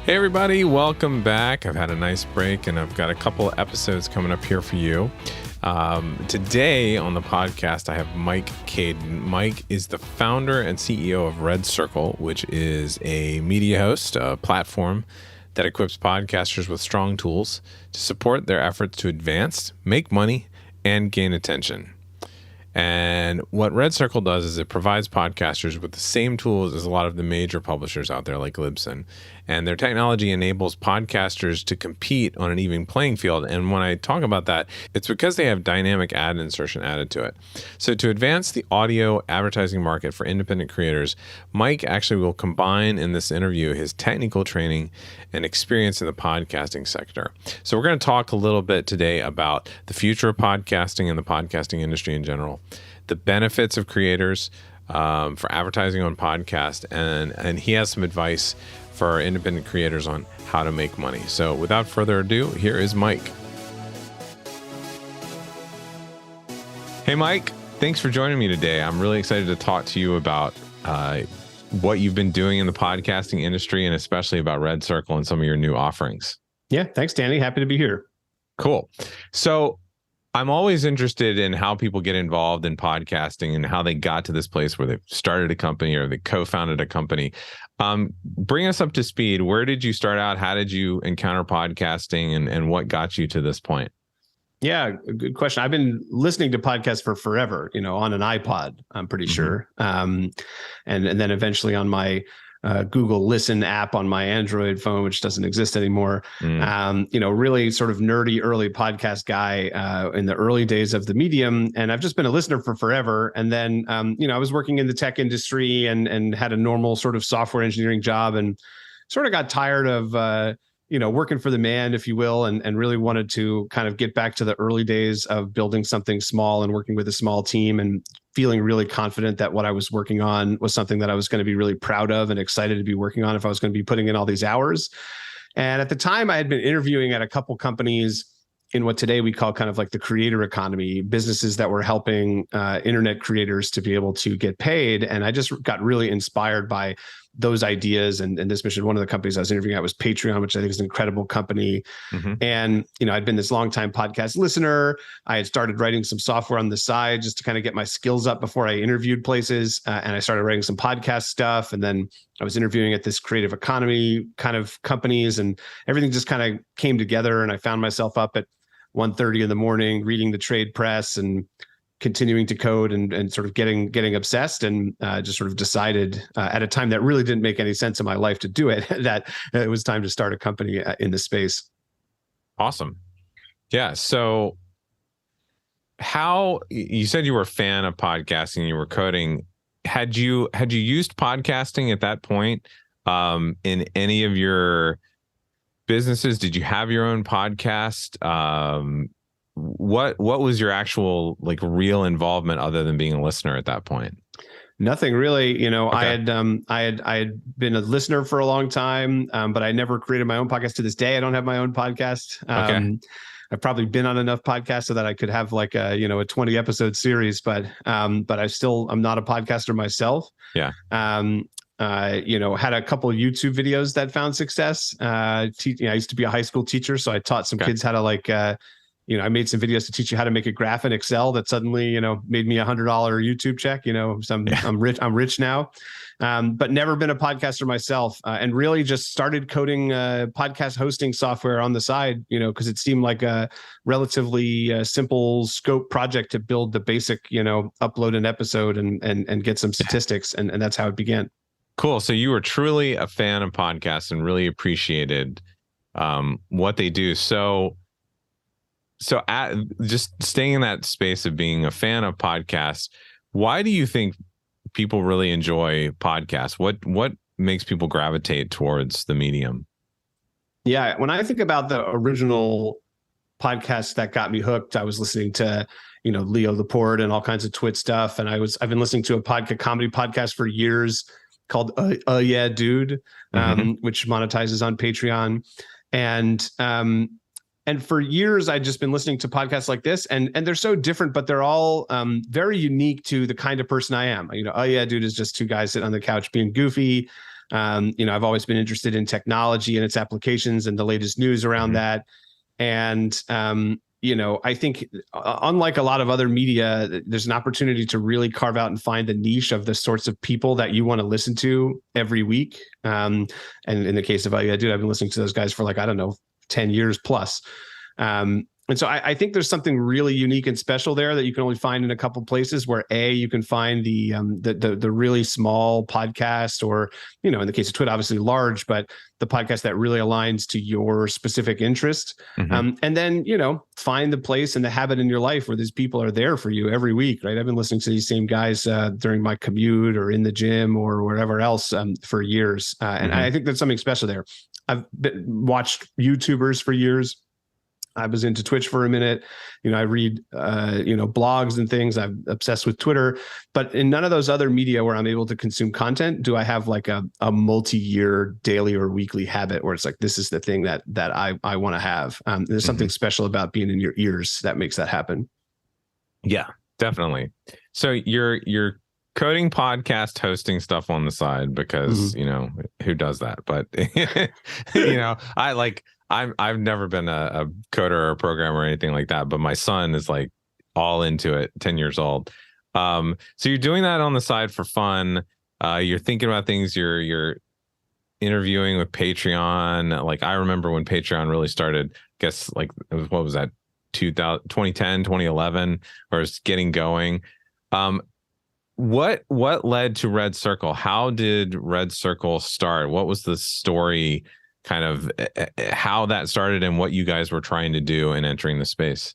Hey everybody, welcome back. I've had a nice break and I've got a couple of episodes coming up here for you. Today on the podcast, I have Mike Kadin. Mike is the founder and CEO of RedCircle, which is a media host, a platform that equips podcasters with strong tools to support their efforts to advance, make money, and gain attention. And what RedCircle does is it provides podcasters with the same tools as a lot of the major publishers out there like Libsyn. And their technology enables podcasters to compete on an even playing field. And when I talk about that, it's because they have dynamic ad insertion added to it. So to advance the audio advertising market for independent creators, Mike actually will combine in this interview his technical training and experience in the podcasting sector. So we're going to talk a little bit today about the future of podcasting and the podcasting industry in general, the benefits of creators for advertising on podcast, and he has some advice for our independent creators on how to make money. So without further ado, here is Mike. Hey Mike, thanks for joining me today. I'm really excited to talk to you about what you've been doing in the podcasting industry and especially about RedCircle and some of your new offerings. Yeah, thanks, Danny. Happy to be here. Cool. So I'm always interested in how people get involved in podcasting and how they got to this place where they've started a company or they co-founded a company. Bring us up to speed. Where did you start out? How did you encounter podcasting and what got you to this point? Yeah, good question. I've been listening to podcasts for forever, on an iPod, I'm pretty sure. And then eventually on my Google Listen app on my Android phone, which doesn't exist anymore. Really sort of nerdy early podcast guy in the early days of the medium. And I've just been a listener for forever. And then, I was working in the tech industry and had a normal sort of software engineering job and sort of got tired of, working for the man, if you will, and really wanted to kind of get back to the early days of building something small and working with a small team and feeling really confident that what I was working on was something that I was going to be really proud of and excited to be working on if I was going to be putting in all these hours. And at the time, I had been interviewing at a couple companies in what today we call kind of like the creator economy, businesses that were helping internet creators to be able to get paid. And I just got really inspired by those ideas and this mission. One of the companies I was interviewing at was Patreon, which I think is an incredible company. And, I'd been this longtime podcast listener. I had started writing some software on the side just to kind of get my skills up before I interviewed places. And I started writing some podcast stuff. And then I was interviewing at this creative economy kind of companies and everything just kind of came together. And I found myself up at 1:30 in the morning, reading the trade press and continuing to code and sort of getting obsessed and just sort of decided at a time that really didn't make any sense in my life to do it, that it was time to start a company in this space. Awesome. Yeah. So how you said you were a fan of podcasting, you were coding. Had you used podcasting at that point in any of your businesses? Did you have your own podcast? What was your actual real involvement other than being a listener at that point? Nothing really. Okay. I had been a listener for a long time, but I never created my own podcast. To this day, I don't have my own podcast. Okay. I've probably been on enough podcasts so that I could have a 20 episode series, but I'm not a podcaster myself. Yeah. Had a couple of YouTube videos that found success. I used to be a high school teacher, so I taught some kids how to I made some videos to teach you how to make a graph in Excel that suddenly, made me $100 YouTube check. I'm rich now, but never been a podcaster myself, and really just started coding podcast hosting software on the side, because it seemed like a relatively simple scope project to build the basic, upload an episode and get some statistics, and that's how it began. Cool. So you were truly a fan of podcasts and really appreciated what they do. So just staying in that space of being a fan of podcasts, why do you think people really enjoy podcasts? What makes people gravitate towards the medium? Yeah, when I think about the original podcasts that got me hooked, I was listening to, Leo Laporte and all kinds of Twit stuff. And I've been listening to a comedy podcast for years called Yeah Dude, which monetizes on Patreon. And for years, I'd just been listening to podcasts like this, and they're so different, but they're all very unique to the kind of person I am. Oh Yeah Dude is just two guys sitting on the couch being goofy. I've always been interested in technology and its applications and the latest news around that. And, I think unlike a lot of other media, there's an opportunity to really carve out and find the niche of the sorts of people that you want to listen to every week. And in the case of Value Add Dude, I've been listening to those guys for 10 years plus. And so I think there's something really unique and special there that you can only find in a couple places where you can find the really small podcast, or, in the case of Twitter, obviously large, but the podcast that really aligns to your specific interest. And then, find the place and the habit in your life where these people are there for you every week, right? I've been listening to these same guys during my commute or in the gym or wherever else for years. And I think there's something special there. I've watched YouTubers for years. I was into Twitch for a minute. I read, blogs and things. I'm obsessed with Twitter, but in none of those other media where I'm able to consume content, do I have a multi-year daily or weekly habit where it's like, this is the thing that I want to have. There's something special about being in your ears that makes that happen. Yeah, definitely. So you're coding podcast hosting stuff on the side because, who does that? But, I've never been a coder or a programmer or anything like that, but my son is all into it, 10 years old. So you're doing that on the side for fun. You're thinking about things. You're interviewing with Patreon. I remember when Patreon really started, I guess what was that? 2010, 2011, or it's getting going. What led to RedCircle? How did RedCircle start? What was the story, kind of how that started and what you guys were trying to do in entering the space?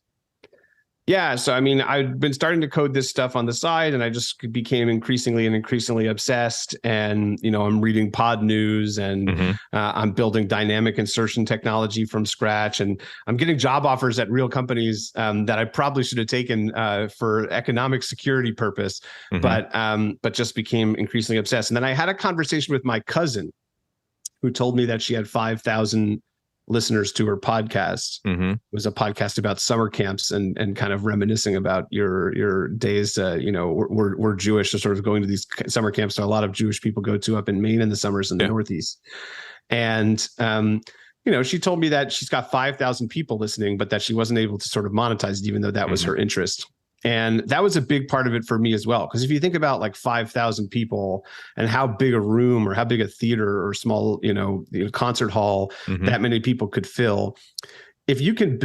Yeah. So, I've been starting to code this stuff on the side, and I just became increasingly obsessed. And, I'm reading Pod News, and I'm building dynamic insertion technology from scratch. And I'm getting job offers at real companies that I probably should have taken for economic security purpose, but just became increasingly obsessed. And then I had a conversation with my cousin, who told me that she had 5,000 listeners to her podcast. It was a podcast about summer camps and kind of reminiscing about your days. We're Jewish, so sort of going to these summer camps that a lot of Jewish people go to up in Maine in the summers in the Northeast. And, she told me that she's got 5,000 people listening, but that she wasn't able to sort of monetize it, even though that was her interest. And that was a big part of it for me as well. Because if you think about 5,000 people and how big a room or how big a theater or small, concert hall that many people could fill, if you can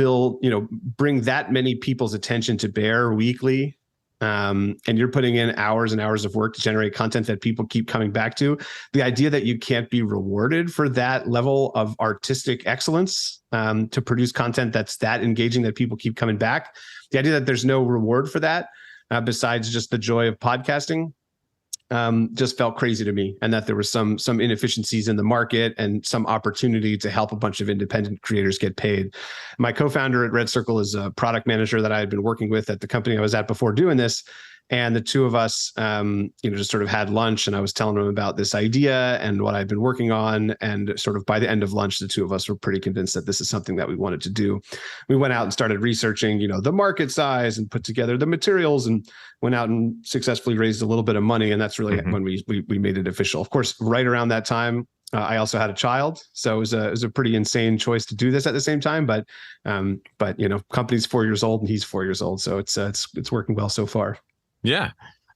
bring that many people's attention to bear weekly, and you're putting in hours and hours of work to generate content that people keep coming back to, the idea that you can't be rewarded for that level of artistic excellence to produce content that's that engaging that people keep coming back, the idea that there's no reward for that besides just the joy of podcasting just felt crazy to me, and that there was some inefficiencies in the market and some opportunity to help a bunch of independent creators get paid. My co-founder at RedCircle is a product manager that I had been working with at the company I was at before doing this. And the two of us, just sort of had lunch, and I was telling him about this idea and what I'd been working on. And sort of by the end of lunch, the two of us were pretty convinced that this is something that we wanted to do. We went out and started researching, the market size, and put together the materials, and went out and successfully raised a little bit of money. And that's really when we made it official. Of course, right around that time, I also had a child, so it was a pretty insane choice to do this at the same time. But company's 4 years old and he's 4 years old, so it's working well so far. Yeah.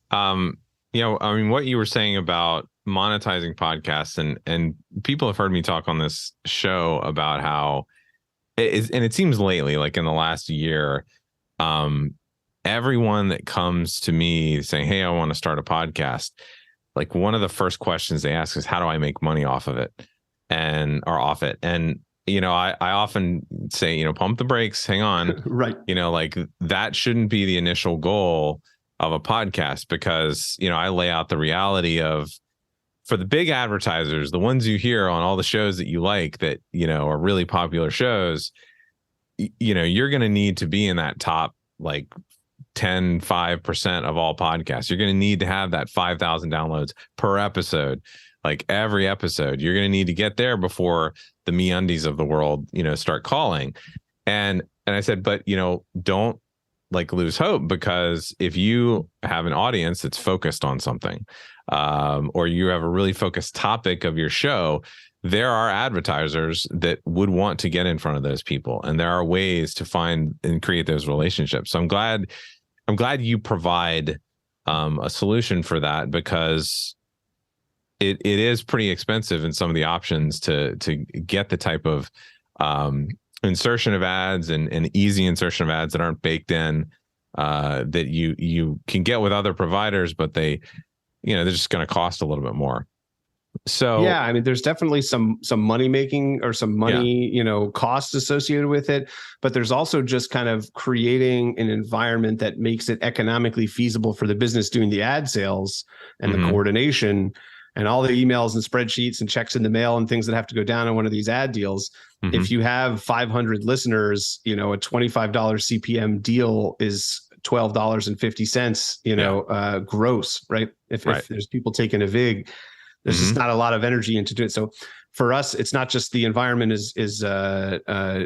What you were saying about monetizing podcasts, and people have heard me talk on this show about how it seems lately, in the last year, everyone that comes to me saying, hey, I want to start a podcast, one of the first questions they ask is, how do I make money off of it or off it? And, I often say, pump the brakes, hang on. Right. That shouldn't be the initial goal of a podcast, because, I lay out the reality of, for the big advertisers, the ones you hear on all the shows that you like that, are really popular shows, you're going to need to be in that top 5% of all podcasts. You're going to need to have that 5,000 downloads per episode, every episode. You're going to need to get there before the MeUndies of the world, start calling. And I said, but, don't like lose hope, because if you have an audience that's focused on something, or you have a really focused topic of your show, there are advertisers that would want to get in front of those people, and there are ways to find and create those relationships. So I'm glad you provide a solution for that, because it is pretty expensive in some of the options to get the type of insertion of ads and easy insertion of ads that aren't baked in, that you can get with other providers, but they're just going to cost a little bit more. So yeah, I mean, there's definitely some money making or some money, costs associated with it, but there's also just kind of creating an environment that makes it economically feasible for the business doing the ad sales and the coordination and all the emails and spreadsheets and checks in the mail and things that have to go down on one of these ad deals. If you have 500 listeners, a $25 CPM deal is $12.50, gross, right? If there's people taking a vig, there's just not a lot of energy into it. So for us, it's not just the environment is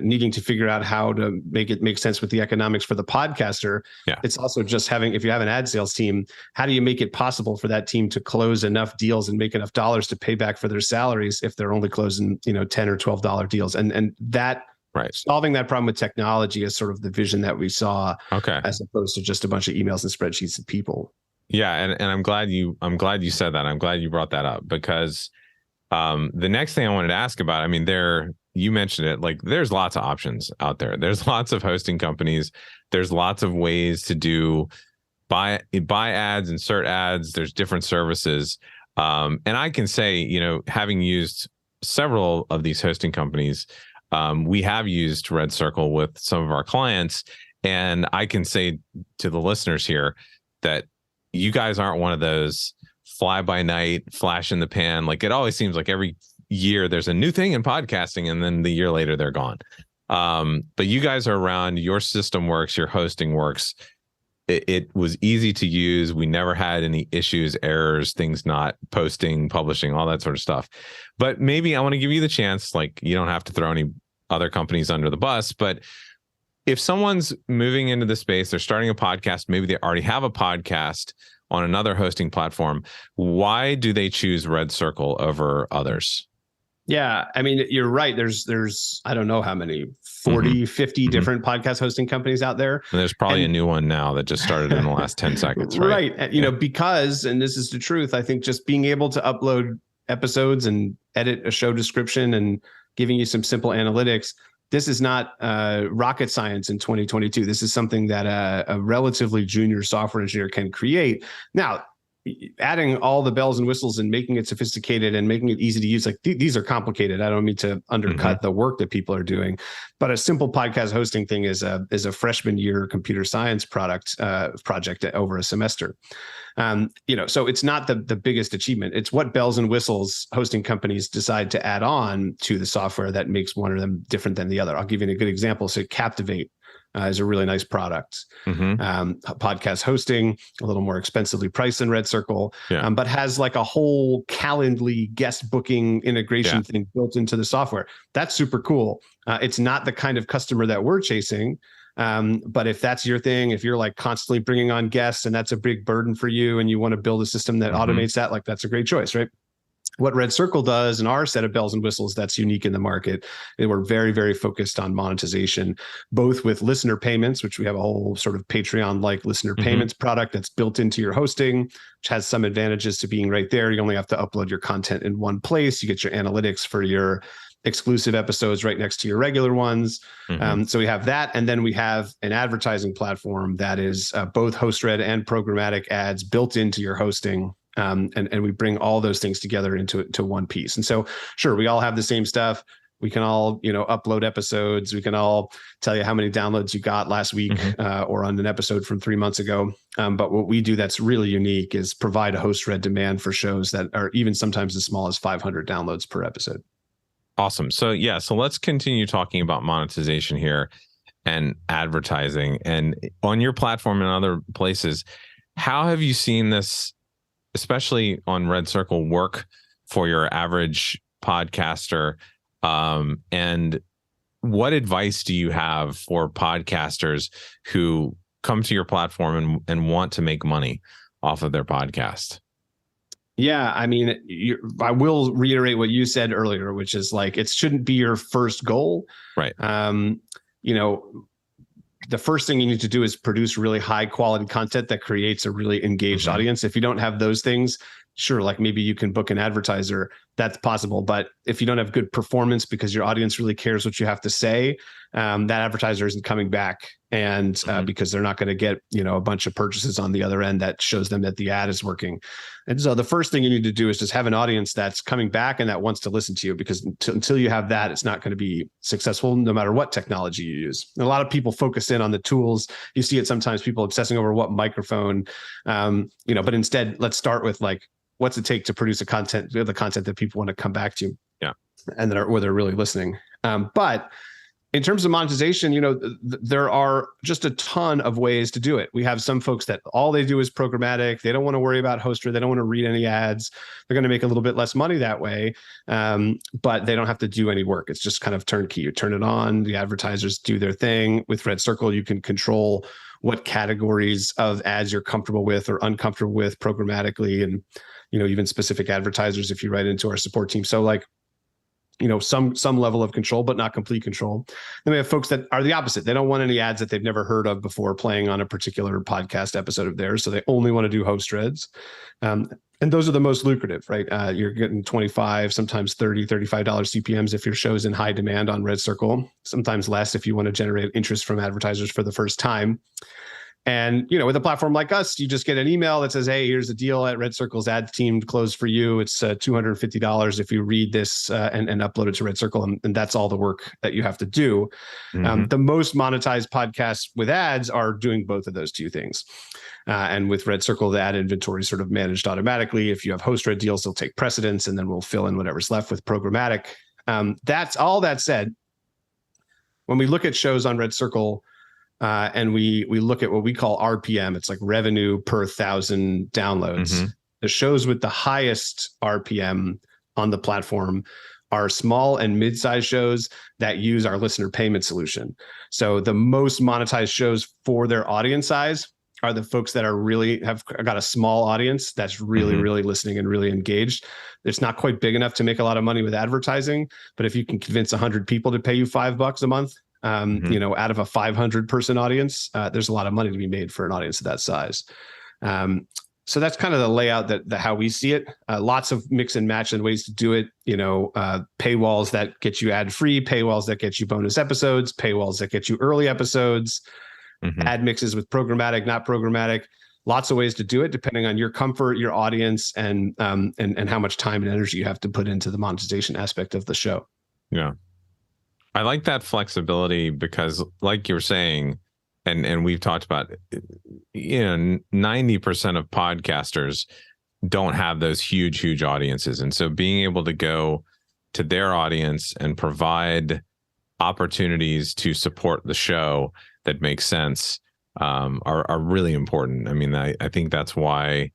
needing to figure out how to make it make sense with the economics for the podcaster. Yeah. It's also just having, if you have an ad sales team, how do you make it possible for that team to close enough deals and make enough dollars to pay back for their salaries if they're only closing, $10 or $12 deals? And that solving that problem with technology is sort of the vision that we saw, as opposed to just a bunch of emails and spreadsheets of people. Yeah, and I'm glad you said that. I'm glad you brought that up, because the next thing I wanted to ask about, I mean, you mentioned it, like there's lots of options out there. There's lots of hosting companies. There's lots of ways to do buy ads, insert ads. There's different services. And I can say, having used several of these hosting companies, we have used RedCircle with some of our clients, and I can say to the listeners here that you guys aren't one of those fly by night, flash in the pan. Like it always seems like every year there's a new thing in podcasting, and then the year later they're gone. But you guys are around. Your system works. Your hosting works. It was easy to use. We never had any issues, errors, things not posting, publishing, all that sort of stuff. But maybe I want to give you the chance. Like you don't have to throw any other companies under the bus, but if someone's moving into the space, they're starting a podcast, maybe they already have a podcast on another hosting platform, why do they choose RedCircle over others? Yeah, I mean, you're right. There's I don't know how many, 40, 50 different podcast hosting companies out there. And there's probably a new one now that just started in the last 10 seconds, right? Right. Because, and this is the truth, I think just being able to upload episodes and edit a show description and giving you some simple analytics, this is not rocket science in 2022. This is something that a relatively junior software engineer can create. Now, adding all the bells and whistles and making it sophisticated and making it easy to use, like these are complicated. I don't mean to undercut the work that people are doing, but a simple podcast hosting thing is a freshman year computer science project over a semester. So it's not the biggest achievement. It's what bells and whistles hosting companies decide to add on to the software that makes one of them different than the other. I'll give you a good example. So Captivate is a really nice product. Podcast hosting, a little more expensively priced than RedCircle, but has like a whole Calendly guest booking integration thing built into the software. That's super cool. It's not the kind of customer that we're chasing. But if that's your thing, if you're like constantly bringing on guests and that's a big burden for you and you want to build a system that automates that, like that's a great choice, right? What RedCircle does in our set of bells and whistles that's unique in the market, and we're very, very focused on monetization, both with listener payments, which we have a whole sort of Patreon-like listener payments product that's built into your hosting, which has some advantages to being right there. You only have to upload your content in one place. You get your analytics for your exclusive episodes right next to your regular ones. So we have that. And then we have an advertising platform that is both host-read and programmatic ads built into your hosting. And we bring all those things together into one piece. And so, sure, we all have the same stuff. We can all, upload episodes. We can all tell you how many downloads you got last week or on an episode from 3 months ago. But what we do that's really unique is provide a host-read demand for shows that are even sometimes as small as 500 downloads per episode. Awesome. So let's continue talking about monetization here and advertising. And on your platform and other places, how have you seen this, especially on RedCircle, work for your average podcaster? And what advice do you have for podcasters who come to your platform and want to make money off of their podcast? Yeah, I mean, I will reiterate what you said earlier, which is like, it shouldn't be your first goal. Right. You know, the first thing you need to do is produce really high quality content that creates a really engaged audience. If you don't have those things, sure, like maybe you can book an advertiser, that's possible. But if you don't have good performance because your audience really cares what you have to say, that advertiser isn't coming back. And because they're not going to get, you know, a bunch of purchases on the other end that shows them that the ad is working. And so the first thing you need to do is just have an audience that's coming back and that wants to listen to you, because until you have that, it's not going to be successful no matter what technology you use. And a lot of people focus in on the tools. You see it sometimes, people obsessing over what microphone, you know, but instead let's start with like, what's it take to produce the content that people want to come back to? Yeah. And where they're really listening. But in terms of monetization, you know, there are just a ton of ways to do it. We have some folks that all they do is programmatic. They don't want to worry about Hoster. They don't want to read any ads. They're going to make a little bit less money that way, but they don't have to do any work. It's just kind of turnkey. You turn it on, the advertisers do their thing. With RedCircle, you can control what categories of ads you're comfortable with or uncomfortable with programmatically, and, you know, even specific advertisers if you write into our support team. So like, you know, some level of control, but not complete control. Then we have folks that are the opposite. They don't want any ads that they've never heard of before playing on a particular podcast episode of theirs. So they only want to do host reads. And those are the most lucrative, right? You're getting 25, sometimes $30, $35 CPMs if your show's in high demand on RedCircle, sometimes less if you want to generate interest from advertisers for the first time. And, you know, with a platform like us, you just get an email that says, hey, here's a deal at RedCircle's ad team closed for you. It's $250 if you read this and upload it to RedCircle. And that's all the work that you have to do. The most monetized podcasts with ads are doing both of those two things. And with RedCircle, the ad inventory is sort of managed automatically. If you have host read deals, they'll take precedence, and then we'll fill in whatever's left with programmatic. That's all that said. When we look at shows on RedCircle, and we look at what we call RPM, it's like revenue per 1,000 downloads. The shows with the highest RPM on the platform are small and mid-sized shows that use our listener payment solution. So the most monetized shows for their audience size are the folks that are really have got a small audience that's really, really listening and really engaged. It's not quite big enough to make a lot of money with advertising, but if you can convince 100 people to pay you $5 a month, you know, out of a 500 person audience, there's a lot of money to be made for an audience of that size. So that's kind of the layout that how we see it. Lots of mix and match and ways to do it. You know, paywalls that get you ad free, paywalls that get you bonus episodes, paywalls that get you early episodes, ad mixes with programmatic, not programmatic. Lots of ways to do it depending on your comfort, your audience, and how much time and energy you have to put into the monetization aspect of the show. Yeah. I like that flexibility because, like you're saying, and we've talked about, you know, 90% of podcasters don't have those huge audiences. And so being able to go to their audience and provide opportunities to support the show that makes sense are really important. I mean, I think that's why,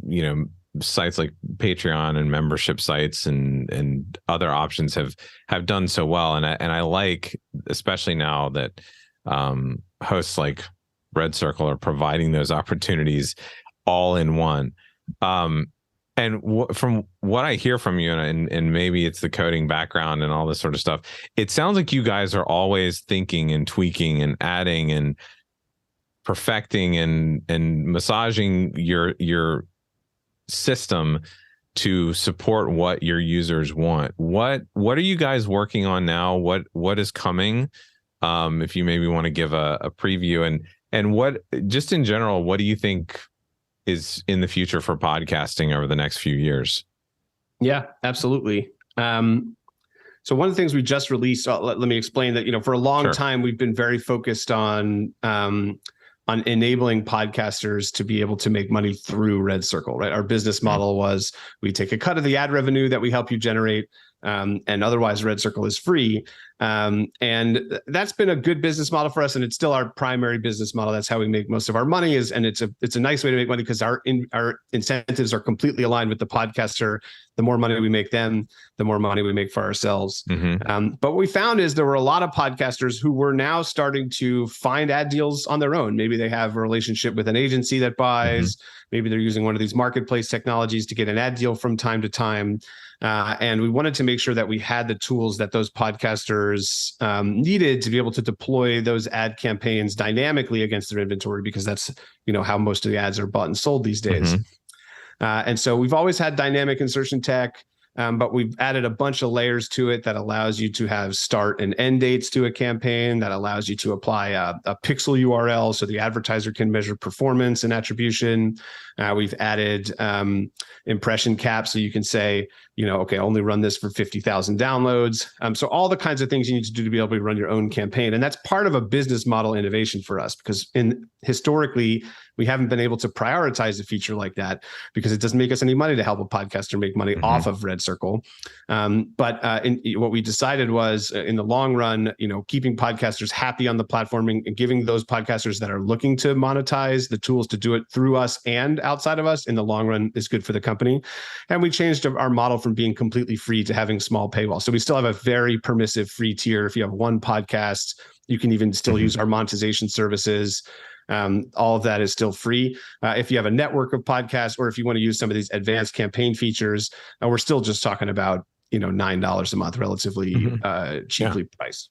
you know, sites like Patreon and membership sites and other options have done so well. And I like, especially now that hosts like RedCircle are providing those opportunities all in one. And from what I hear from you, and maybe it's the coding background and all this sort of stuff, it sounds like you guys are always thinking and tweaking and adding and perfecting and massaging your system to support what your users want. What are you guys working on now? What is coming? If you maybe want to give a preview, and what, just in general, what do you think is in the future for podcasting over the next few years? Yeah, absolutely. So one of the things we just released, let me explain that, you know, for a long time, we've been very focused on enabling podcasters to be able to make money through RedCircle, right? Our business model was we take a cut of the ad revenue that we help you generate, And otherwise RedCircle is free. And that's been a good business model for us. And it's still our primary business model. That's how we make most of our money and it's a nice way to make money because our incentives are completely aligned with the podcaster. The more money we make them, the more money we make for ourselves. But what we found is there were a lot of podcasters who were now starting to find ad deals on their own. Maybe they have a relationship with an agency that buys, maybe they're using one of these marketplace technologies to get an ad deal from time to time. And we wanted to make sure that we had the tools that those podcasters needed to be able to deploy those ad campaigns dynamically against their inventory, because that's, how most of the ads are bought and sold these days. And so we've always had dynamic insertion tech, but we've added a bunch of layers to it that allows you to have start and end dates to a campaign, that allows you to apply a pixel URL so the advertiser can measure performance and attribution. We've added impression caps so you can say, okay, only run this for 50,000 downloads. So all the kinds of things you need to do to be able to run your own campaign. And that's part of a business model innovation for us, because historically, we haven't been able to prioritize a feature like that because it doesn't make us any money to help a podcaster make money off of RedCircle. But what we decided was in the long run, keeping podcasters happy on the platform and giving those podcasters that are looking to monetize the tools to do it through us and outside of us in the long run is good for the company. And we changed our model from being completely free to having small paywall. So we still have a very permissive free tier. If you have one podcast, you can even still use our monetization services. All of that is still free. If you have a network of podcasts, or if you want to use some of these advanced campaign features, we're still just talking about, $9 a month, relatively cheaply priced.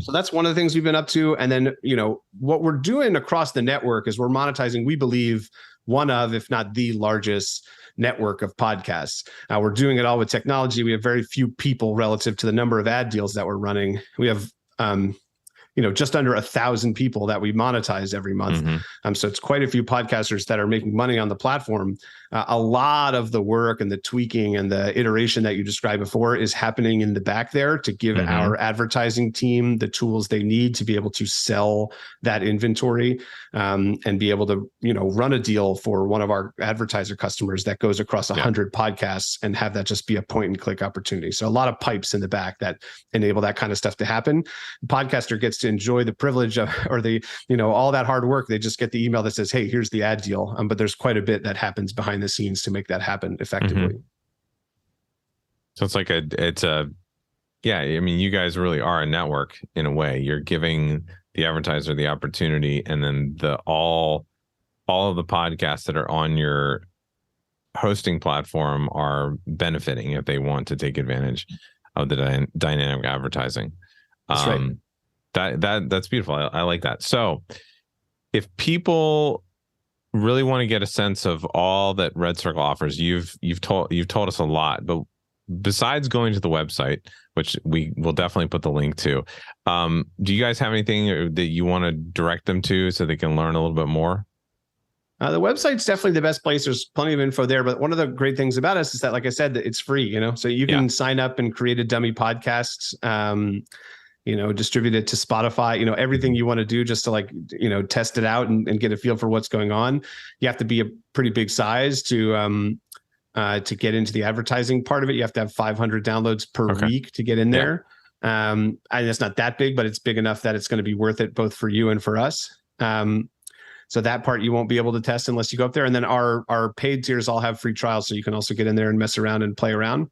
So that's one of the things we've been up to. And then, what we're doing across the network is we're monetizing, we believe, one of, if not the largest network of podcasts. We're doing it all with technology. We have very few people relative to the number of ad deals that we're running. We have, just under 1,000 people that we monetize every month. So it's quite a few podcasters that are making money on the platform. A lot of the work and the tweaking and the iteration that you described before is happening in the back there to give our advertising team the tools they need to be able to sell that inventory and be able to, run a deal for one of our advertiser customers that goes across 100 podcasts and have that just be a point and click opportunity. So a lot of pipes in the back that enable that kind of stuff to happen. The podcaster gets to enjoy the privilege of, or the, all that hard work. They just get the email that says, hey, here's the ad deal. But there's quite a bit that happens behind the scenes to make that happen effectively. So it's like you guys really are a network in a way. You're giving the advertiser the opportunity, and then all of the podcasts that are on your hosting platform are benefiting if they want to take advantage of the dynamic advertising. That's right. That's beautiful. I like that. So if people really want to get a sense of all that RedCircle offers, you've told us a lot, but besides going to the website, which we will definitely put the link to, do you guys have anything that you want to direct them to so they can learn a little bit more? The website's definitely the best place. There's plenty of info there, but one of the great things about us is that, like I said, it's free, so you can sign up and create a dummy podcast, distribute it to Spotify, everything you want to do just to test it out and get a feel for what's going on. You have to be a pretty big size to get into the advertising part of it. You have to have 500 downloads per week to get in there. And it's not that big, but it's big enough that it's going to be worth it both for you and for us. So that part you won't be able to test unless you go up there. And then our paid tiers all have free trials, so you can also get in there and mess around and play around. And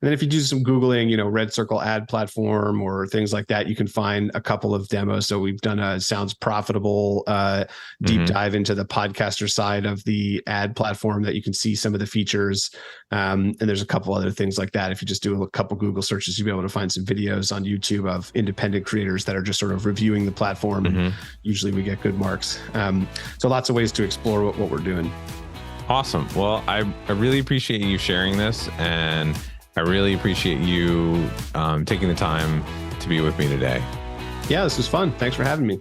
then if you do some Googling, RedCircle ad platform or things like that, you can find a couple of demos. So we've done a sounds profitable deep dive into the podcaster side of the ad platform that you can see some of the features. And there's a couple other things like that. If you just do a couple Google searches, you'll be able to find some videos on YouTube of independent creators that are just sort of reviewing the platform. And usually we get good marks. So lots of ways to explore what we're doing. Awesome. Well, I really appreciate you sharing this, and I really appreciate you taking the time to be with me today. Yeah, this was fun. Thanks for having me.